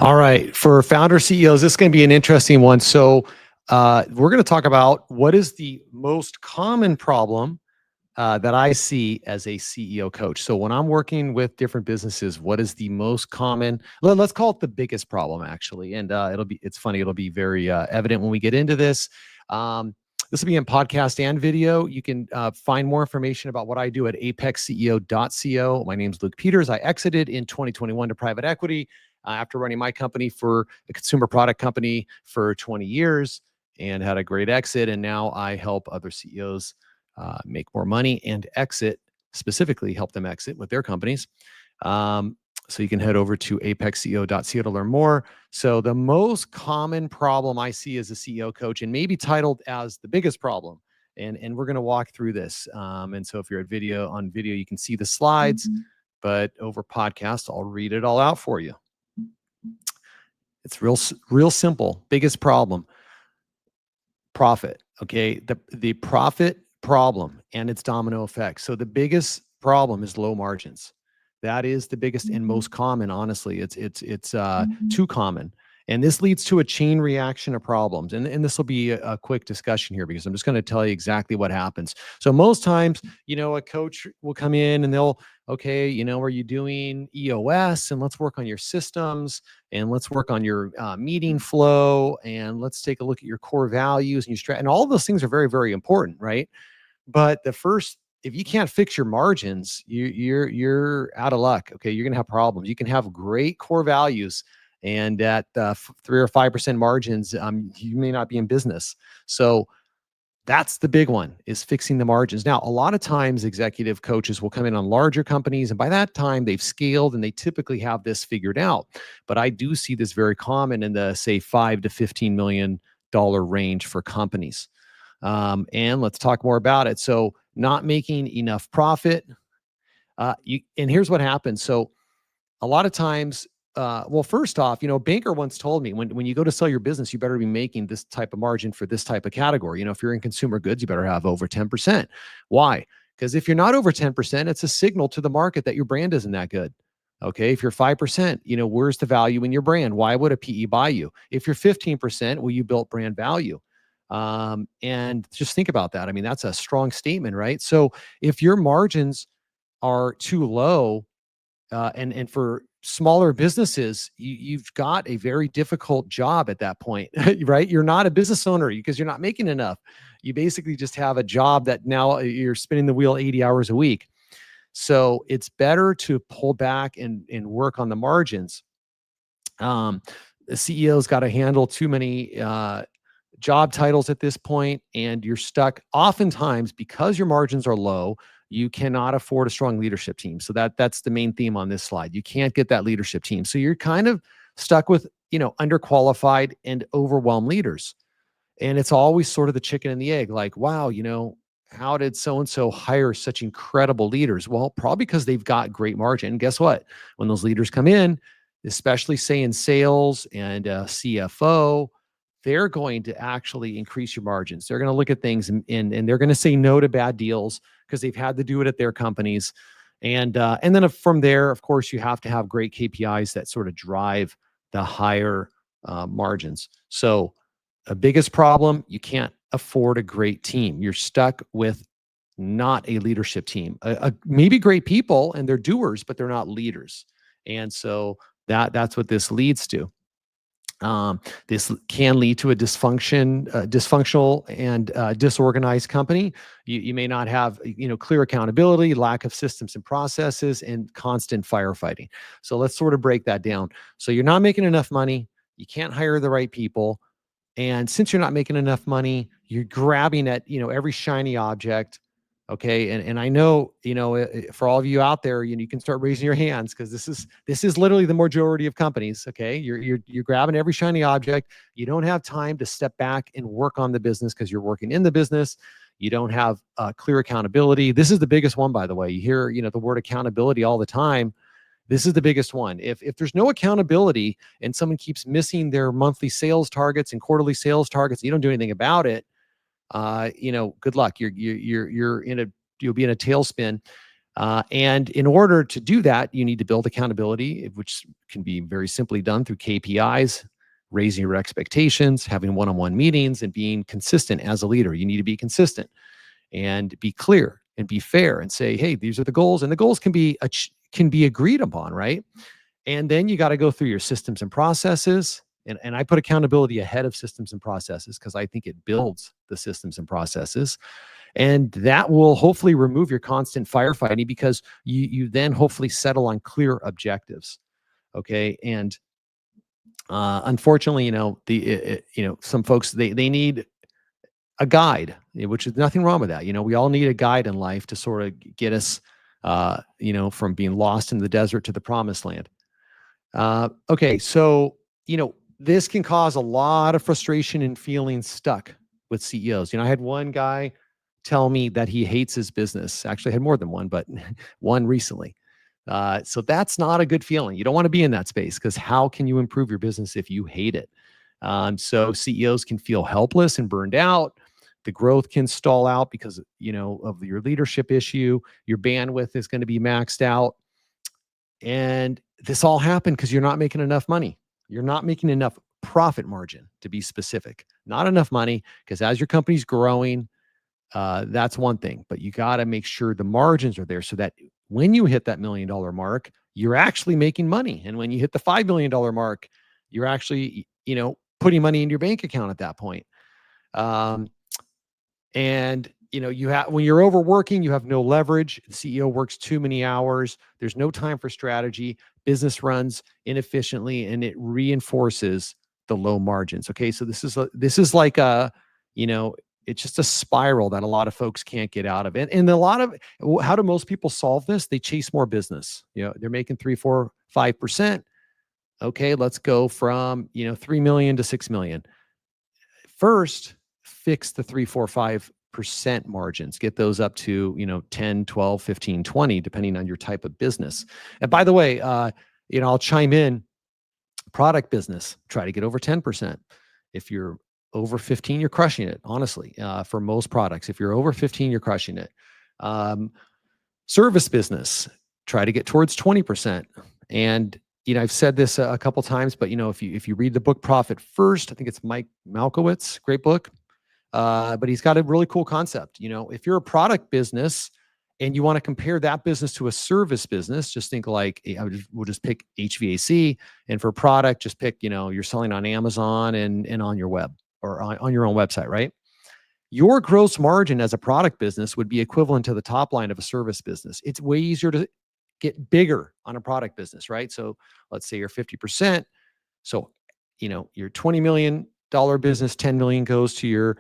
All right. For founder CEOs, this is going to be an interesting one. So, we're going to talk about what is the most common problem that I see as a CEO coach. So, when I'm working with different businesses, what is the most common? Let's call it the biggest problem, actually. And it's funny. It'll be very evident when we get into this. Um, this will be in podcast and video. You can find more information about what I do at apexceo.co. My name's Luke Peters. I exited in 2021 to private equity after running my company for a consumer product company for 20 years and had a great exit. And now I help other CEOs make more money and exit, specifically help them exit with their companies. So you can head over to apexceo.co to learn more. So the most common problem I see as a CEO coach, and maybe titled as the biggest problem, and we're going to walk through this. And so if you're on video, you can see the slides, but over podcast, I'll read it all out for you. It's real simple. Biggest problem, profit. Okay. The profit problem and its domino effect. So the biggest problem is low margins. That is the biggest and most common. Honestly, it's too common. And this leads to a chain reaction of problems. And this will be a quick discussion here because I'm just going to tell you exactly what happens. So most times, a coach will come in and they'll, okay, are you doing EOS? And let's work on your systems and let's work on your meeting flow. And let's take a look at your core values and your strategy. And all of those things are very, very important, right? But if you can't fix your margins, you're out of luck. Okay. You're going to have problems. You can have great core values and at 3 or 5% margins, you may not be in business. So that's the big one, is fixing the margins. Now, a lot of times executive coaches will come in on larger companies, and by that time they've scaled and they typically have this figured out. But I do see this very common in the, say, $5 to $15 million range for companies. And let's talk more about it. So not making enough profit. And here's what happens. So a lot of times, well, first off, a banker once told me when you go to sell your business, you better be making this type of margin for this type of category. If you're in consumer goods, you better have over 10%. Why? Because if you're not over 10%, it's a signal to the market that your brand isn't that good. Okay. If you're 5%, where's the value in your brand? Why would a PE buy you? If you're 15%, well, you built brand value. And just think about that. I mean, that's a strong statement, right? So if your margins are too low, and for smaller businesses, you've got a very difficult job at that point, right? You're not a business owner because you're not making enough. You basically just have a job that now you're spinning the wheel 80 hours a week. So it's better to pull back and work on the margins. The CEO's got to handle too many job titles at this point, and you're stuck oftentimes because your margins are low. You cannot afford a strong leadership team. So that's the main theme on this slide. You can't get that leadership team. So you're kind of stuck with, underqualified and overwhelmed leaders. And it's always sort of the chicken and the egg, like, wow, how did so-and-so hire such incredible leaders? Well, probably because they've got great margin. And guess what? When those leaders come in, especially say in sales and CFO, they're going to actually increase your margins. They're going to look at things and they're going to say no to bad deals because they've had to do it at their companies. And then from there, of course, you have to have great KPIs that sort of drive the higher margins. So the biggest problem, you can't afford a great team. You're stuck with not a leadership team. Maybe great people and they're doers, but they're not leaders. And so that's what this leads to. This can lead to a dysfunctional and disorganized company. You may not have, clear accountability, lack of systems and processes, and constant firefighting. So let's sort of break that down. So you're not making enough money. You can't hire the right people. And since you're not making enough money, you're grabbing at, every shiny object. Okay. And I know, for all of you out there, you can start raising your hands because this is literally the majority of companies. Okay. You're grabbing every shiny object. You don't have time to step back and work on the business because you're working in the business. You don't have clear accountability. This is the biggest one, by the way. You hear, the word accountability all the time. This is the biggest one. If there's no accountability and someone keeps missing their monthly sales targets and quarterly sales targets, you don't do anything about it. Good luck. You'll be in a tailspin. And in order to do that, you need to build accountability, which can be very simply done through KPIs, raising your expectations, having one-on-one meetings, and being consistent as a leader. You need to be consistent and be clear and be fair and say, hey, these are the goals. And the goals can be agreed upon, right? And then you got to go through your systems and processes. And I put accountability ahead of systems and processes because I think it builds the systems and processes. And that will hopefully remove your constant firefighting because you then hopefully settle on clear objectives. Okay. And unfortunately, some folks they need a guide, which is nothing wrong with that. We all need a guide in life to sort of get us, from being lost in the desert to the promised land. Okay, so this can cause a lot of frustration and feeling stuck with CEOs. I had one guy tell me that he hates his business. Actually, I had more than one, but one recently. So that's not a good feeling. You don't want to be in that space because how can you improve your business if you hate it? So CEOs can feel helpless and burned out. The growth can stall out because of your leadership issue. Your bandwidth is going to be maxed out. And this all happened because you're not making enough money. You're not making enough profit margin, to be specific. Not enough money because as your company's growing, that's one thing. But you got to make sure the margins are there so that when you hit that $1 million mark, you're actually making money. And when you hit the $5 million mark, you're actually, putting money in your bank account at that point. And you have when you're overworking, you have no leverage. The CEO works too many hours. There's no time for strategy. Business runs inefficiently, and it reinforces the low margins. Okay, so this is like it's just a spiral that a lot of folks can't get out of. And how do most people solve this? They chase more business. They're making 3, 4, 5%. Okay, let's go from 3 million to 6 million. First, fix the 3, 4, 5% margins. Get those up to 10, 12, 15, 20, depending on your type of business. And by the way, I'll chime in. Product business, try to get over 10%. If you're over 15, you're crushing it. Honestly, for most products, if you're over 15, you're crushing it. Service business, try to get towards 20%. And I've said this a couple times, but if you read the book Profit First, I think it's Mike Malkowitz, great book. But he's got a really cool concept. If you're a product business and you want to compare that business to a service business, just think like we'll just pick HVAC, and for product, just pick you're selling on Amazon and on your web or on your own website, right? Your gross margin as a product business would be equivalent to the top line of a service business. It's way easier to get bigger on a product business, right? So let's say you're 50%. So, your $20 million business, 10 million goes to your,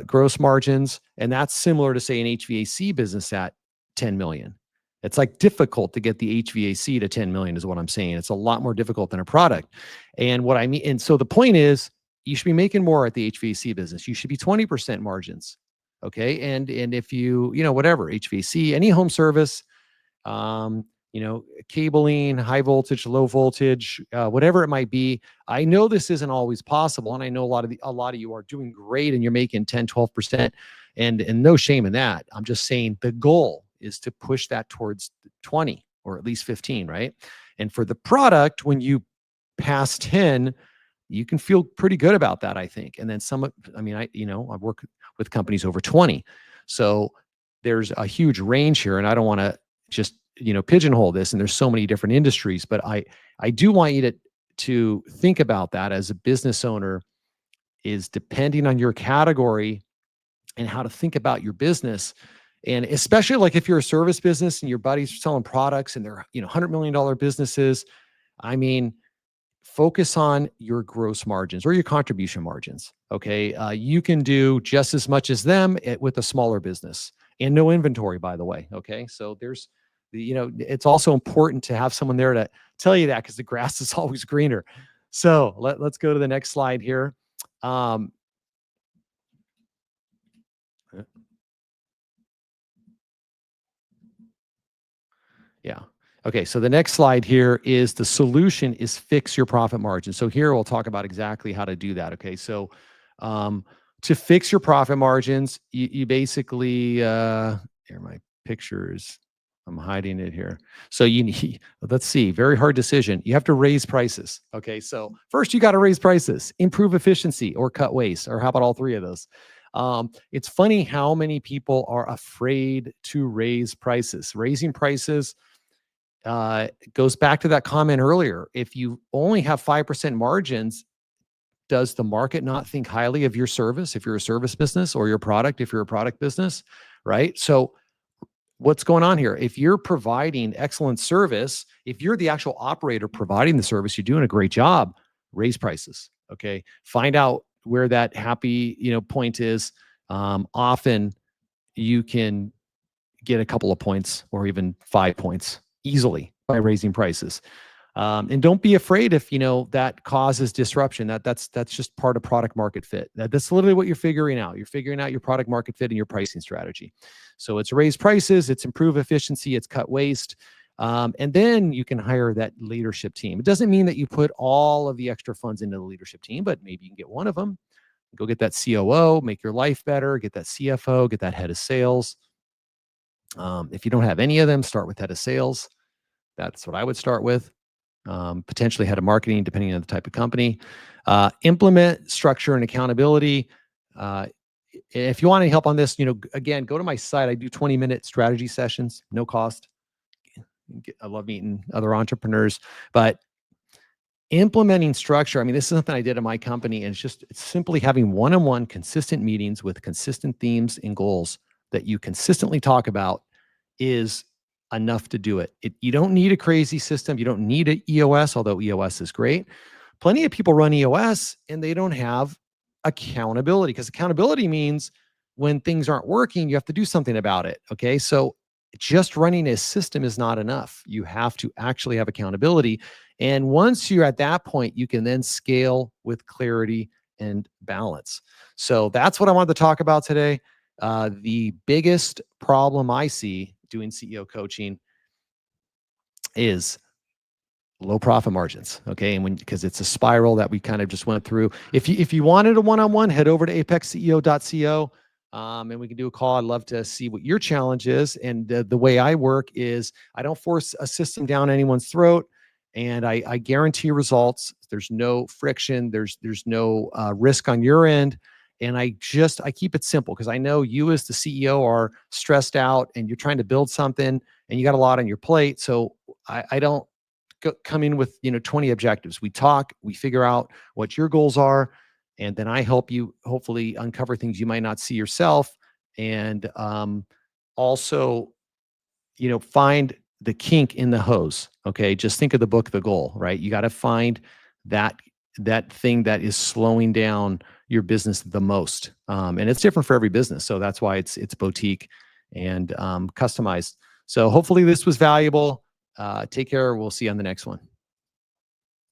gross margins. And that's similar to say an HVAC business at 10 million. It's like difficult to get the HVAC to 10 million is what I'm saying. It's a lot more difficult than a product. And what I mean, and so the point is you should be making more at the HVAC business. You should be 20% margins. Okay. And if whatever, HVAC, any home service, cabling, high voltage, low voltage, whatever it might be. I know this isn't always possible. And I know a lot of you are doing great and you're making 10, 12%, and no shame in that. I'm just saying the goal is to push that towards 20 or at least 15, right? And for the product, when you pass 10, you can feel pretty good about that, I think. And then I work with companies over 20. So there's a huge range here, and I don't want to just pigeonhole this, and there's so many different industries, but I do want you to think about that as a business owner, is depending on your category and how to think about your business. And especially like if you're a service business and your buddies are selling products and they're $100 million businesses, focus on your gross margins or your contribution margins. Okay. You can do just as much as them with a smaller business and no inventory, by the way. Okay. So it's also important to have someone there to tell you that, because the grass is always greener. So let's go to the next slide here. Yeah. Okay. So the next slide here is the solution is fix your profit margin. So here we'll talk about exactly how to do that. Okay. So to fix your profit margins, you basically, here are my pictures. I'm hiding it here. So you need, let's see, very hard decision. You have to raise prices. Okay. So first you got to raise prices, improve efficiency, or cut waste, or how about all three of those? It's funny how many people are afraid to raise prices. Raising prices goes back to that comment earlier. If you only have 5% margins, does the market not think highly of your service if you're a service business, or your product if you're a product business? Right. So what's going on here? If you're providing excellent service, if you're the actual operator providing the service, you're doing a great job, raise prices. Okay. Find out where that happy, point is. Often you can get a couple of points or even 5 points easily by raising prices. And don't be afraid if that causes disruption. That's just part of product market fit. That's literally what you're figuring out. You're figuring out your product market fit and your pricing strategy. So it's raise prices, it's improve efficiency, it's cut waste, and then you can hire that leadership team. It doesn't mean that you put all of the extra funds into the leadership team, but maybe you can get one of them. Go get that COO, make your life better. Get that CFO, get that head of sales. If you don't have any of them, start with head of sales. That's what I would start with. Potentially head of marketing, depending on the type of company. Implement structure and accountability. If you want any help on this, again, go to my site. I do 20-minute strategy sessions, no cost. I love meeting other entrepreneurs, but implementing structure. I mean, this is something I did in my company, and it's simply having one-on-one consistent meetings with consistent themes and goals that you consistently talk about is enough to do it. You don't need a crazy system. You don't need an EOS, although EOS is great. Plenty of people run EOS and they don't have accountability, because accountability means when things aren't working, you have to do something about it. Okay. So just running a system is not enough. You have to actually have accountability. And once you're at that point, you can then scale with clarity and balance. So that's what I wanted to talk about today. The biggest problem I see doing CEO coaching is low profit margins. Okay. And because it's a spiral that we kind of just went through. If you wanted a one-on-one, head over to apexceo.co. And we can do a call. I'd love to see what your challenge is. And the way I work is I don't force a system down anyone's throat, and I guarantee results. There's no friction. There's no risk on your end. And I keep it simple, because I know you as the CEO are stressed out and you're trying to build something and you got a lot on your plate. So I don't come in with 20 objectives. We talk, we figure out what your goals are, and then I help you hopefully uncover things you might not see yourself. And also, find the kink in the hose. Okay. Just think of the book, The Goal, right? You got to find that thing that is slowing down your business the most. And it's different for every business. So that's why it's boutique and customized. So hopefully this was valuable. Take care. We'll see you on the next one.